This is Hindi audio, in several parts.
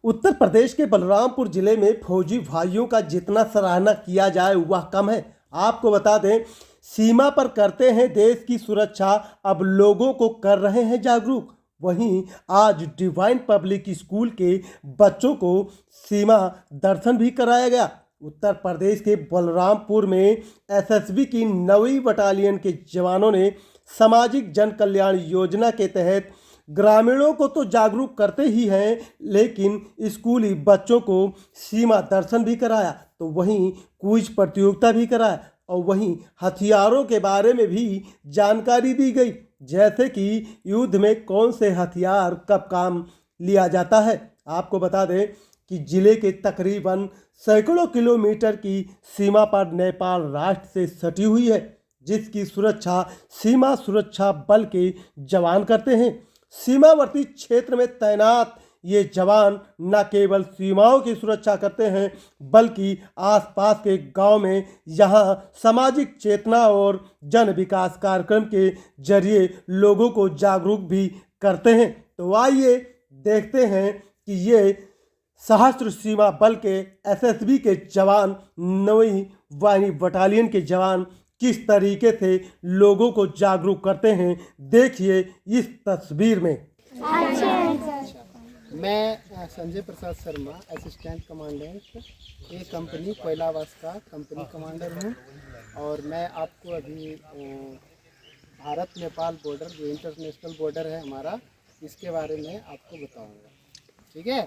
उत्तर प्रदेश के बलरामपुर जिले में फौजी भाइयों का जितना सराहना किया जाए वह कम है। आपको बता दें, सीमा पर करते हैं देश की सुरक्षा, अब लोगों को कर रहे हैं जागरूक। वहीं आज डिवाइन पब्लिक स्कूल के बच्चों को सीमा दर्शन भी कराया गया। उत्तर प्रदेश के बलरामपुर में एसएसबी की 9वीं बटालियन के जवानों ने सामाजिक जन कल्याण योजना के तहत ग्रामीणों को तो जागरूक करते ही हैं, लेकिन स्कूली बच्चों को सीमा दर्शन भी कराया, तो वहीं क्विज प्रतियोगिता भी कराया और वहीं हथियारों के बारे में भी जानकारी दी गई, जैसे कि युद्ध में कौन से हथियार कब काम लिया जाता है। आपको बता दें कि जिले के तकरीबन सैकड़ों किलोमीटर की सीमा पर नेपाल राष्ट्र से सटी हुई है, जिसकी सुरक्षा सीमा सुरक्षा बल के जवान करते हैं। सीमावर्ती क्षेत्र में तैनात ये जवान न केवल सीमाओं की सुरक्षा करते हैं, बल्कि आसपास के गांव में यहां सामाजिक चेतना और जन विकास कार्यक्रम के जरिए लोगों को जागरूक भी करते हैं। तो आइए देखते हैं कि ये सशस्त्र सीमा बल के एसएसबी के जवान, 9वीं वाहिनी बटालियन के जवान किस तरीके से लोगों को जागरूक करते हैं, देखिए इस तस्वीर में। मैं संजय प्रसाद शर्मा, असिस्टेंट कमांडेंट ए कंपनी कोयलावास का कंपनी कमांडर हूँ। और मैं आपको अभी भारत नेपाल बॉर्डर, जो इंटरनेशनल बॉर्डर है हमारा, इसके बारे में आपको बताऊँगा। ठीक है?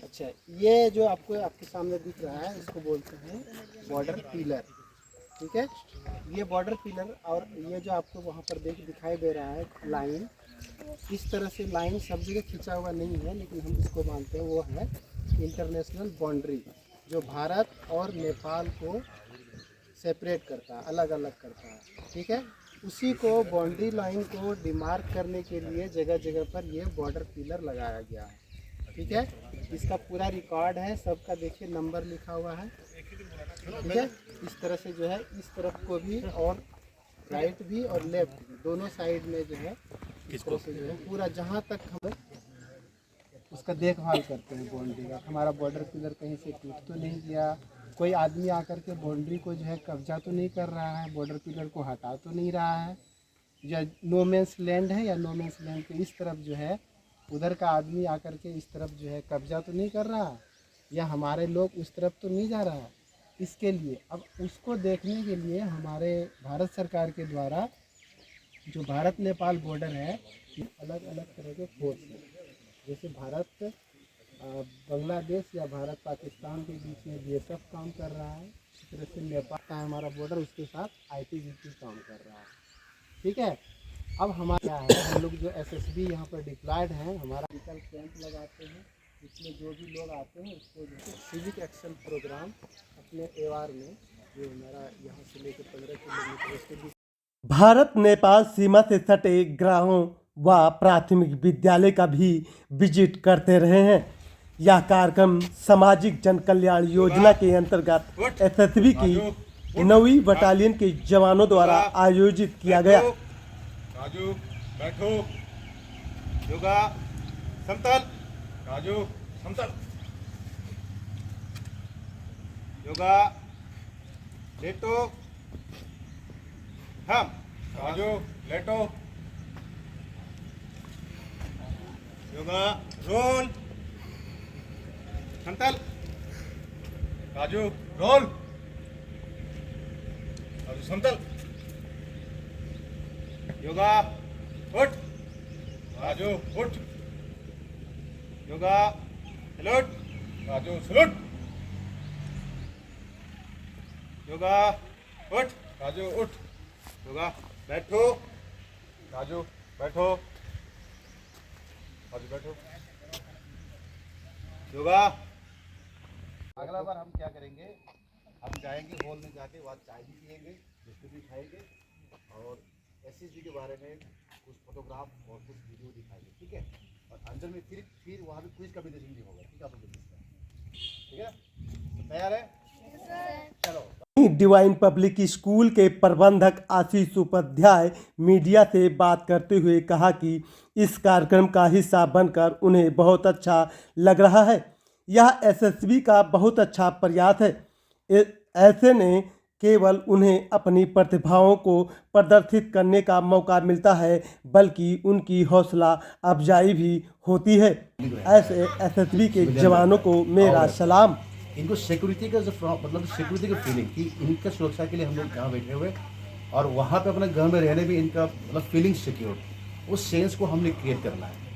अच्छा, ये जो आपको आपके सामने दिख रहा है, इसको बोलते हैं बॉर्डर पिलर। ठीक है? ये बॉर्डर पिलर, और ये जो आपको वहाँ पर दिखाई दे रहा है लाइन, इस तरह से लाइन सब जगह खींचा हुआ नहीं है, लेकिन हम इसको मानते हैं वो है इंटरनेशनल बाउंड्री, जो भारत और नेपाल को सेपरेट करता है, अलग अलग करता है। ठीक है? उसी को बाउंड्री लाइन को डिमार्क करने के लिए जगह जगह पर ये बॉर्डर पिलर लगाया गया है। ठीक है? इसका पूरा रिकॉर्ड है, सबका देखिए नंबर लिखा हुआ है। ठीक है? इस तरह से जो है, इस तरफ को भी और राइट भी और लेफ्ट भी, दोनों साइड में जो है इस तरह से जो है पूरा, जहाँ तक हम उसका देखभाल करते हैं बाउंड्री का, हमारा बॉर्डर पिलर कहीं से टूट तो नहीं गया, कोई आदमी आकर के बाउंड्री को जो है कब्जा तो नहीं कर रहा है, बॉर्डर पिलर को हटा तो नहीं रहा है, या नो मैंस लैंड है, या नो मैंस लैंड के इस तरफ जो है उधर का आदमी आकर के इस तरफ जो है कब्जा तो नहीं कर रहा, या हमारे लोग उस तरफ तो नहीं जा रहा है। इसके लिए अब उसको देखने के लिए हमारे भारत सरकार के द्वारा जो भारत नेपाल बॉर्डर है, अलग अलग तरह के फोर्स हैं। जैसे भारत बांग्लादेश या भारत पाकिस्तान के बीच में बीएसएफ काम कर रहा है, इस तरह से नेपाल का हमारा बॉर्डर, उसके साथ आईटीबीपी काम कर रहा है। ठीक है? अब हमारा क्या है, हम लोग जो एसएसबी यहाँ पर डिप्लॉयड हैं, हमारा मेडिकल कैंप लगाते हैं, इसमें जो भी लोग आते हैं उसको सिविक एक्शन प्रोग्राम अपने एवार में, जो हमारा यहाँ से लेकर 15 किलोमीटर उसके बीच भारत नेपाल सीमा से सटे गांवों व प्राथमिक विद्यालय का भी विजिट करते रहे हैं। यह कार्यक्रम सामाजिक जन कल्याण योजना के अंतर्गत एसएसबी की 9वीं बटालियन के जवानों द्वारा आयोजित किया गया। राजू बैठो, योगा समतल, राजू समतल, योगा लेटो, हम राजू लेटो, योगा रोल, समतल, राजू रोल, राजू समतल, योगा उठ, राजू उठ, योगा सलूट, राजू सलूट, योगा उठ, राजू उठ, योगा बैठो, राजू बैठो, राजू बैठो, योगा। अगला बार हम क्या करेंगे, हम जाएंगे हॉल में, जाके वहाँ चाय भी पिएंगे, बिस्कुट भी खाएंगे, और एसएसबी के बारे में कुछ फोटोग्राफ और कुछ वीडियो दिखाएंगे। ठीक है? और अंदर में फिर वहाँ पे क्विज कॉम्पिटिशन भी होगा। ठीक है? आप लोग ठीक है? तो तैयार है? चलो। वहीं डिवाइन पब्लिक स्कूल के प्रबंधक आशीष उपाध्याय मीडिया से बात करते हुए कहा कि इस कार्यक्रम का हिस्सा बनकर उन्हें बहुत अच्छा लग रहा है। यह एसएसबी का बहुत अच्छा प्रयास है। ऐसे में केवल उन्हें अपनी प्रतिभाओं को प्रदर्शित करने का मौका मिलता है, बल्कि उनकी हौसला अफजाई भी होती है। ऐसे एसएसबी के जवानों को मेरा सलाम। इनको सिक्योरिटी का जो मतलब सिक्योरिटी की फीलिंग कि इनका सुरक्षा के लिए हम लोग यहाँ बैठे हुए और वहाँ पे अपने घर में रहने भी इनका मतलब फीलिंग सिक्योर, उस सेंस को हमने क्रिएट करना है।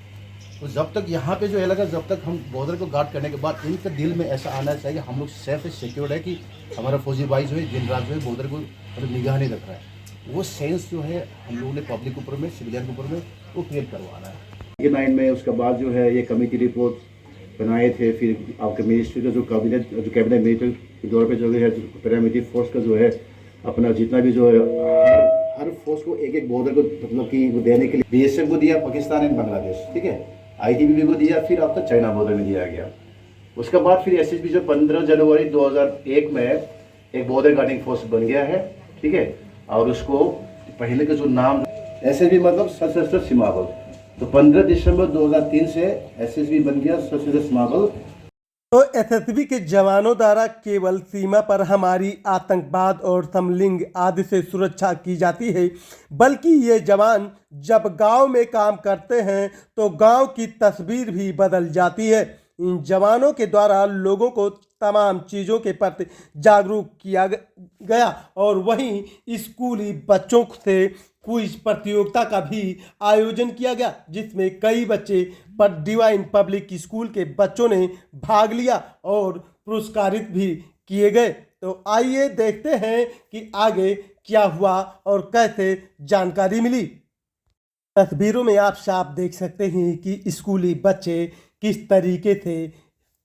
तो जब तक यहाँ पे जो है लगा, जब तक हम बॉर्डर को गार्ड करने के बाद इनके दिल में ऐसा आना चाहिए हम लोग सेफ सिक्योर है कि हमारा फौजी भाई जो है दिन रात जो है बॉर्डर को मतलब निगाह नहीं रख रहा है। वो सेंस जो है हम लोगों ने पब्लिक के ऊपर में, सिविलियन के ऊपर में वो क्रिएट करवाना है। 9 में उसके बाद जो है ये कमेटी रिपोर्ट बनाए थे, फिर आपके मिनिस्ट्री का जो कैबिनेट मिनिस्टर के दौर पे जो है पैरामिलिट्री फोर्स का जो है अपना जितना भी जो है हर फोर्स को एक बॉर्डर को मतलब कि देने के लिए बीएसएफ को दिया पाकिस्तान एंड बांग्लादेश, ठीक है, आईटीबीपी को दिया, फिर अब तक चाइना बॉर्डर में दिया गया। उसके बाद फिर एसएसबी जो 15 जनवरी 2001 में एक बॉर्डर गार्डिंग फोर्स बन गया है, ठीक है, और उसको पहले का जो नाम एसएसबी मतलब सशस्त्र सीमा बल, तो 15 दिसंबर 2003 से एसएसबी बन गया सशस्त्र सीमा बल। तो एसएसबी के जवानों द्वारा केवल सीमा पर हमारी आतंकवाद और समलिंग आदि से सुरक्षा की जाती है, बल्कि ये जवान जब गांव में काम करते हैं तो गांव की तस्वीर भी बदल जाती है। इन जवानों के द्वारा लोगों को तमाम चीज़ों के प्रति जागरूक किया गया और वहीं स्कूली बच्चों से क्विज प्रतियोगिता का भी आयोजन किया गया, जिसमें कई बच्चे पर डिवाइन पब्लिक स्कूल के बच्चों ने भाग लिया और पुरस्कारित भी किए गए। तो आइए देखते हैं कि आगे क्या हुआ और कैसे जानकारी मिली। तस्वीरों में आप साफ देख सकते हैं कि स्कूली बच्चे किस तरीके से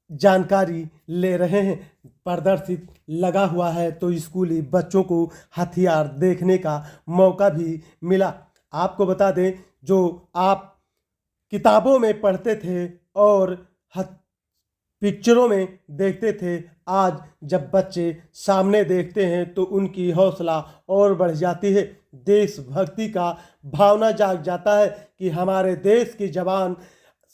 जानकारी ले रहे हैं। प्रदर्शित लगा हुआ है तो स्कूली बच्चों को हथियार देखने का मौका भी मिला। आपको बता दें, जो आप किताबों में पढ़ते थे और पिक्चरों में देखते थे, आज जब बच्चे सामने देखते हैं तो उनकी हौसला और बढ़ जाती है। देशभक्ति का भावना जाग जाता है कि हमारे देश के जवान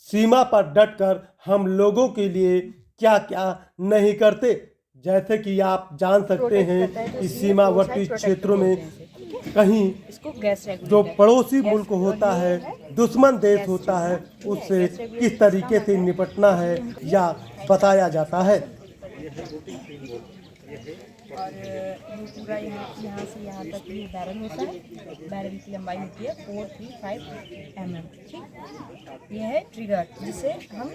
सीमा पर डटकर हम लोगों के लिए क्या क्या नहीं करते। जैसे कि आप जान सकते हैं कि सीमावर्ती क्षेत्रों में कहीं जो पड़ोसी मुल्क होता है, दुश्मन देश होता है, उससे किस तरीके से निपटना है या बताया जाता है। और ये पूरा यहाँ से यहाँ तक ये बैरल होता है। बैरल की लंबाई होती है 435 mm, ठीक। ये है ट्रिगर जिसे हम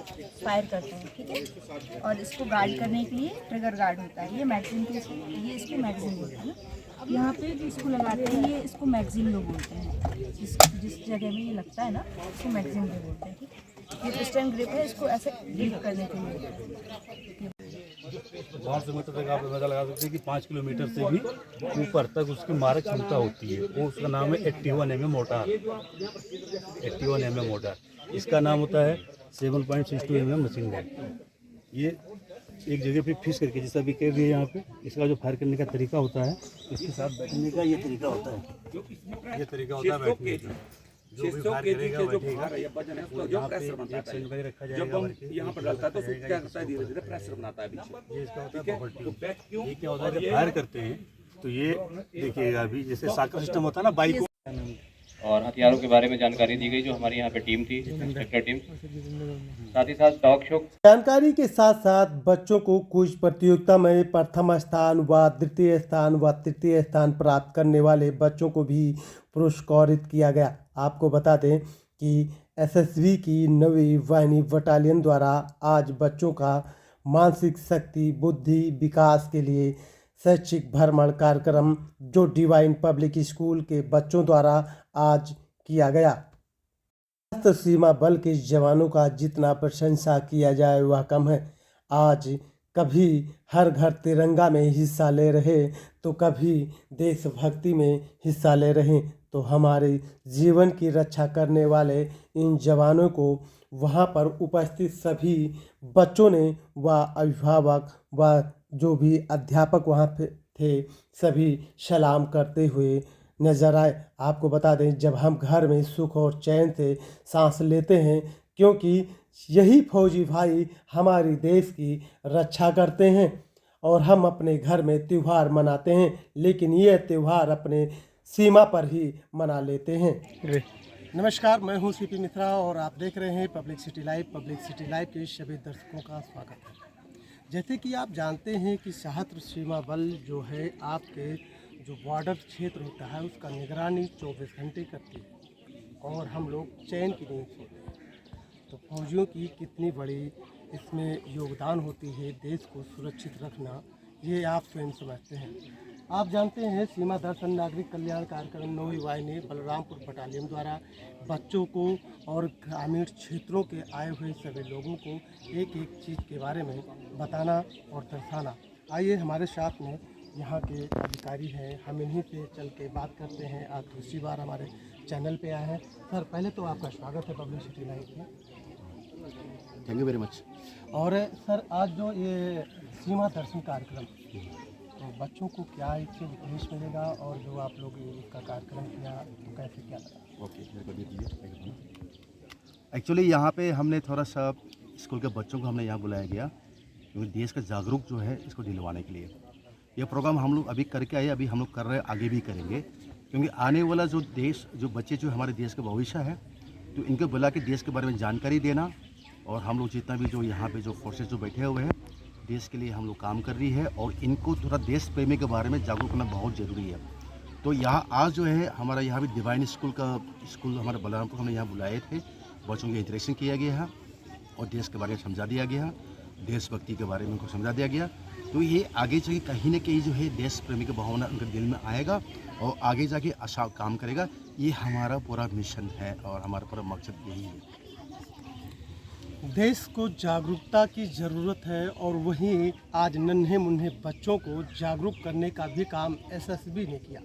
फायर करते हैं, ठीक है। और इसको गार्ड करने के लिए ट्रिगर गार्ड होता है। ये मैगजीन के ये इसको मैगजीन बोलते हैं। यहाँ पे जो इसको लगाते हैं ये इसको मैगजीन लोग बोलते हैं। जिस जगह में ये लगता है ना इसको मैगजीन लोग बोलते हैं, ठीक। ये पिस्टन ग्रिप है, इसको ऐसे ग्रिप करने के लिए 500 मीटर तक आप अंदाजा लगा सकते हैं कि 5 किलोमीटर से भी ऊपर तक उसकी मारक क्षमता होती है। वो उसका नाम है 81 mm मोटार। 81 mm मोटार इसका नाम होता है 7.62 mm मशीन गन। ये एक जगह पे फिक्स करके, जैसा भी कह रही है यहाँ पे, इसका जो फायर करने का तरीका होता है, इसके साथ बैठने का ये तरीका होता है। ये तरीका होता है बैठने का। जो भी फायर करेगा बैठेगा, यहाँ पे एक सैंडबैग रखा जाएगा, यहाँ पर डालता है तो क्या करता है, धीरे धीरे प्रेशर बनाता है पीछे। ये इसका होता है बबल ट्यूब। ये क्या होता है, जब फायर करते हैं तो ये देखिएगा अभी जैसे साइकिल सिस्टम होता है ना बाइक, और हथियारों के बारे में जानकारी दी गई जो हमारी यहाँ पे टीम थी, इंस्पेक्टर टीम, साथ ही साथ टॉक शो। जानकारी के साथ साथ बच्चों को क्विज प्रतियोगिता में प्रथम स्थान व द्वितीय स्थान व तृतीय स्थान प्राप्त करने वाले बच्चों को भी पुरस्कृत किया गया। आपको बता दें कि एसएसबी की 9वीं वाहिनी बटालियन द्वारा आज बच्चों का मानसिक शक्ति बुद्धि विकास के लिए शैक्षिक भ्रमण कार्यक्रम जो डिवाइन पब्लिक स्कूल के बच्चों द्वारा आज किया गया। सशस्त्र सीमा बल के जवानों का जितना प्रशंसा किया जाए वह कम है। आज कभी हर घर तिरंगा में हिस्सा ले रहे तो कभी देशभक्ति में हिस्सा ले रहे, तो हमारे जीवन की रक्षा करने वाले इन जवानों को वहाँ पर उपस्थित सभी बच्चों ने व अभिभावक व जो भी अध्यापक वहाँ पे थे सभी सलाम करते हुए नजर आए। आपको बता दें, जब हम घर में सुख और चैन से सांस लेते हैं, क्योंकि यही फौजी भाई हमारी देश की रक्षा करते हैं और हम अपने घर में त्यौहार मनाते हैं, लेकिन यह त्यौहार अपने सीमा पर ही मना लेते हैं। नमस्कार, मैं हूं सीपी मिश्रा और आप देख रहे हैं public city live. Public city live के सभी दर्शकों का स्वागत है। जैसे कि आप जानते हैं कि सशस्त्र सीमा बल जो है आपके जो बॉर्डर क्षेत्र होता है उसका निगरानी 24 घंटे करती है और हम लोग चैन की नींद सोते हैं। तो फौजियों की कितनी बड़ी इसमें योगदान होती है देश को सुरक्षित रखना, ये आप स्वयं समझते हैं। आप जानते हैं सीमा दर्शन नागरिक कल्याण कार्यक्रम 9वीं वाहिनी बलरामपुर बटालियन द्वारा बच्चों को और ग्रामीण क्षेत्रों के आए हुए सभी लोगों को एक एक चीज़ के बारे में बताना और दर्शाना। आइए हमारे साथ में यहाँ के अधिकारी हैं, हम इन्हीं से चल के बात करते हैं। आप दूसरी बार हमारे चैनल पे आए हैं। सर, पहले तो आपका स्वागत है पब्लिक सिटी लाइव में। Thank you very much. और सर, आज जो ये सीमा दर्शन कार्यक्रम, तो बच्चों को क्या इससे उपदेश मिलेगा और जो आप लोग इसका कार्यक्रम किया तो कैसे क्या लगा? ओके, एक्चुअली यहाँ पे हमने थोड़ा सा स्कूल के बच्चों को हमने यहाँ बुलाया गया क्योंकि देश का जागरूक जो है इसको दिलवाने के लिए ये प्रोग्राम हम लोग अभी करके आए, अभी हम लोग कर रहे हैं, आगे भी करेंगे। क्योंकि आने वाला जो देश, जो बच्चे जो हमारे देश का भविष्य है, तो इनको बुला के देश के बारे में जानकारी देना और हम लोग जितना भी जो यहाँ पे जो फोर्सेस जो बैठे हुए हैं देश के लिए हम लोग काम कर रही है और इनको थोड़ा देश प्रेमी के बारे में जागरूक करना बहुत ज़रूरी है। तो यहाँ आज जो है हमारा यहाँ भी डिवाइन स्कूल हमारे बलरामपुर हमने यहाँ बुलाए थे, बच्चों के इंटरेक्शन किया गया है और देश के बारे में समझा दिया गया, देशभक्ति के बारे में उनको समझा दिया गया। तो ये आगे जाके कहीं ना कहीं जो है देश प्रेमी का भावना उनके दिल में आएगा और आगे जाके अच्छा काम करेगा। ये हमारा पूरा मिशन है और हमारा पूरा मकसद यही है। देश को जागरूकता की ज़रूरत है और वहीं आज नन्हे मुन्ने बच्चों को जागरूक करने का भी काम एसएसबी ने किया।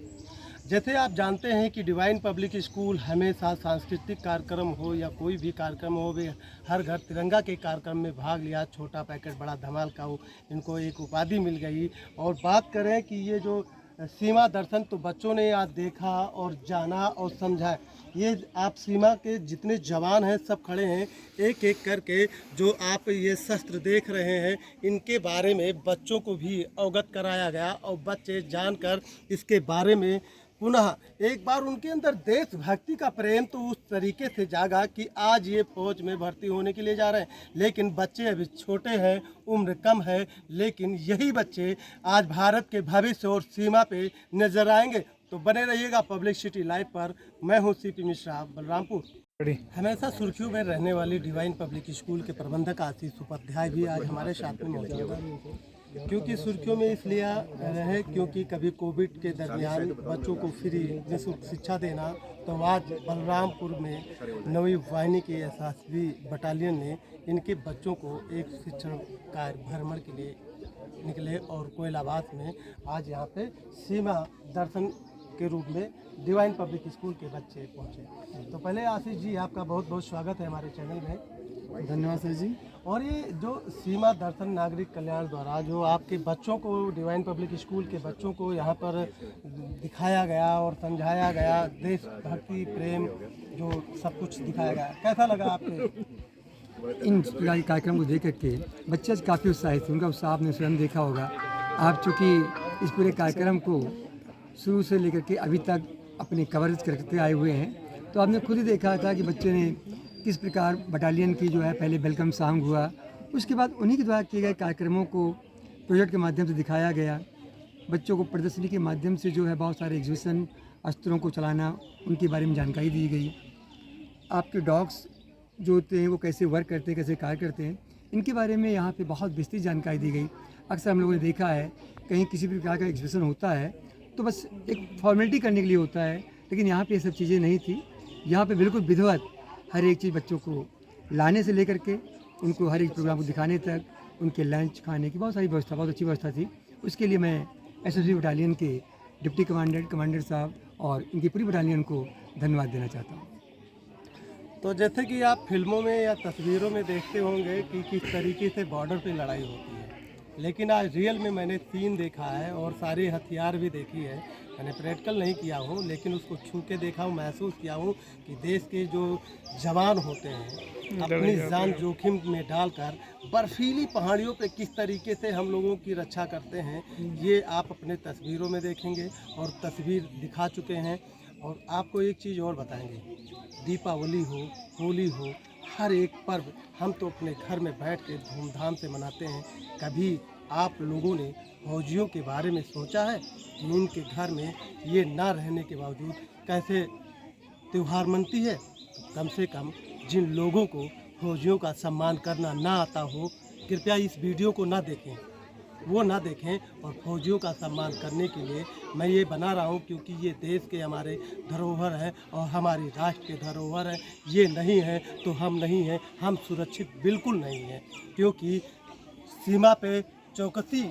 जैसे आप जानते हैं कि डिवाइन पब्लिक स्कूल हमेशा सांस्कृतिक कार्यक्रम हो या कोई भी कार्यक्रम हो, वे हर घर तिरंगा के कार्यक्रम में भाग लिया। छोटा पैकेट बड़ा धमाल का हो, इनको एक उपाधि मिल गई। और बात करें कि ये जो सीमा दर्शन, तो बच्चों ने आज देखा और जाना और समझा। ये आप सीमा के जितने जवान हैं सब खड़े हैं, एक एक करके जो आप ये शस्त्र देख रहे हैं इनके बारे में बच्चों को भी अवगत कराया गया और बच्चे जानकर इसके बारे में पुनः एक बार उनके अंदर देशभक्ति का प्रेम तो उस तरीके से जागा कि आज ये फौज में भर्ती होने के लिए जा रहे हैं। लेकिन बच्चे अभी छोटे हैं, उम्र कम है, लेकिन यही बच्चे आज भारत के भविष्य और सीमा पे नजर आएंगे। तो बने रहिएगा पब्लिक सिटी लाइव पर। मैं हूँ सीपी मिश्रा, बलरामपुर। हमेशा सुर्खियों में रहने वाली डिवाइन पब्लिक स्कूल के प्रबंधक आशीष उपाध्याय भी आज हमारे साथ में मौजूद हैं। क्योंकि सुर्खियों में इसलिए रहे क्योंकि कभी कोविड के दरमियान बच्चों को फ्री निःशुल्क शिक्षा देना, तो आज बलरामपुर में 9वीं वाहिनी के एसएसबी बटालियन ने इनके बच्चों को एक शिक्षण कार्य भ्रमण के लिए निकले और कोयलाबाद में आज यहाँ पे सीमा दर्शन के रूप में डिवाइन पब्लिक स्कूल के बच्चे पहुँचे। तो पहले आशीष जी, आपका बहुत बहुत स्वागत है हमारे चैनल में। धन्यवाद सर जी। और ये जो सीमा दर्शन नागरिक कल्याण द्वारा जो आपके बच्चों को, डिवाइन पब्लिक स्कूल के बच्चों को यहाँ पर दिखाया गया और समझाया गया, देशभक्ति प्रेम जो सब कुछ दिखाया गया, कैसा लगा आपके? इन कार्यक्रम को देख करके बच्चे काफ़ी उत्साहित थे। उनका उत्साह आपने स्वयं देखा होगा। आप चूँकि इस पूरे कार्यक्रम को शुरू से लेकर के अभी तक अपने कवरेज करते आए हुए हैं, तो आपने खुद ही देखा था कि बच्चे ने किस प्रकार बटालियन की जो है पहले वेलकम सॉन्ग हुआ, उसके बाद उन्हीं के द्वारा किए गए कार्यक्रमों को प्रोजेक्ट के माध्यम से दिखाया गया। बच्चों को प्रदर्शनी के माध्यम से जो है बहुत सारे एग्जीबिशन, अस्त्रों को चलाना, उनके बारे में जानकारी दी गई। आपके डॉग्स जो होते हैं वो कैसे वर्क करते हैं, कैसे कार्य करते हैं, इनके बारे में यहाँ पे बहुत विस्तृत जानकारी दी गई। अक्सर हम लोगों ने देखा है कहीं किसी भी प्रकार का एग्जीबिशन होता है तो बस एक फॉर्मेलिटी करने के लिए होता है, लेकिन यहाँ पे ये सब चीज़ें नहीं थी। यहाँ पे बिल्कुल विधिवत हर एक चीज़ बच्चों को लाने से लेकर के उनको हर एक प्रोग्राम को दिखाने तक, उनके लंच खाने की बहुत सारी व्यवस्था, बहुत अच्छी व्यवस्था थी। उसके लिए मैं एसएसबी बटालियन के डिप्टी कमांडर साहब और इनकी पूरी बटालियन को धन्यवाद देना चाहता हूँ। तो जैसे कि आप फिल्मों में या तस्वीरों में देखते होंगे कि किस तरीके से बॉर्डर पे लड़ाई होती है, लेकिन आज रियल में मैंने सीन देखा है और सारे हथियार भी देखी है। मैंने प्रैक्टिकल नहीं किया हूँ, लेकिन उसको छू के देखा हूँ, महसूस किया हूँ कि देश के जो जवान होते हैं अपनी जान जोखिम में डालकर बर्फीली पहाड़ियों पे किस तरीके से हम लोगों की रक्षा करते हैं, ये आप अपने तस्वीरों में देखेंगे और तस्वीर दिखा चुके हैं। और आपको एक चीज़ और बताएंगे, दीपावली हो, होली हो, हर एक पर्व हम तो अपने घर में बैठ के धूमधाम से मनाते हैं। कभी आप लोगों ने फौजियों के बारे में सोचा है कि उनके घर में ये ना रहने के बावजूद कैसे त्यौहार मनती है? तो कम से कम जिन लोगों को फौजियों का सम्मान करना ना आता हो, कृपया इस वीडियो को ना देखें, वो ना देखें और फौजियों का सम्मान करने के लिए मैं ये बना रहा हूँ, क्योंकि ये देश के हमारे धरोहर हैं और हमारी राष्ट्र के धरोहर हैं। ये नहीं है तो हम नहीं हैं, हम सुरक्षित बिल्कुल नहीं हैं, क्योंकि सीमा पे चौकसी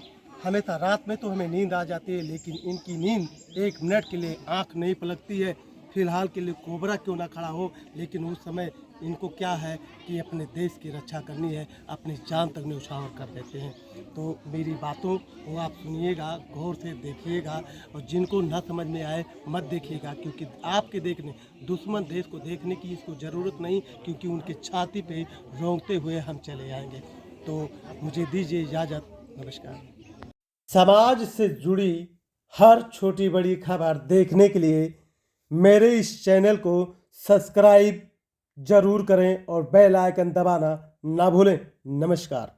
हमेशा रात में तो हमें नींद आ जाती है, लेकिन इनकी नींद एक मिनट के लिए आँख नहीं पलकती है। फिलहाल के लिए कोबरा क्यों ना खड़ा हो, लेकिन उस समय इनको क्या है कि अपने देश की रक्षा करनी है, अपनी जान तक न्यौछावर कर देते हैं। तो मेरी बातों को आप सुनिएगा, गौर से देखिएगा और जिनको ना समझ में आए मत देखिएगा, क्योंकि आपके देखने दुश्मन देश को देखने की इसको ज़रूरत नहीं, क्योंकि उनके छाती पे रोंगते हुए हम चले आएंगे। तो मुझे दीजिए इजाज़त, नमस्कार। समाज से जुड़ी हर छोटी बड़ी खबर देखने के लिए मेरे इस चैनल को सब्सक्राइब जरूर करें और बेल आइकन दबाना ना भूलें। नमस्कार।